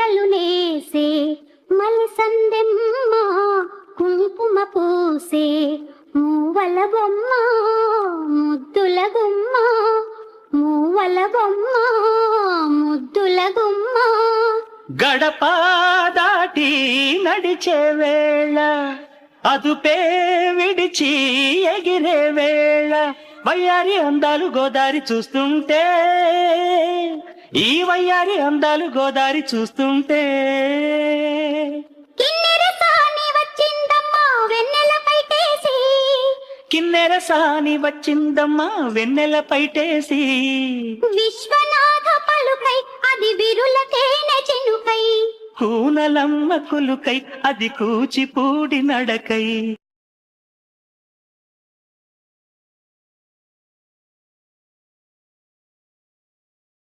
చీరలు నేసే మలిసందెమ్మ కుంకుమ పూసే మూవల బొమ్మ ముద్దుల గుమ్మ మూవల బొమ్మ ముద్దుల గుమ్మ గడప దాటి నడిచే వేళ అదుపే విడిచి ఎగిరే వేళ వయ్యారి అందాలు గోదారి చూస్తుంటే ఈ వయ్యారి అందాలు గోదారి చూస్తుంటే కిన్నెర సాని వచ్చిందమ్మా వెన్నెల పైటేసి కిన్నెర సాని వచ్చిందమ్మా వెన్నెల పైటేసి విశ్వనాథ పలుకై అది విరులకేన చినుకై కూనలమ్మ కులుకై అది కూచిపూడి నడకై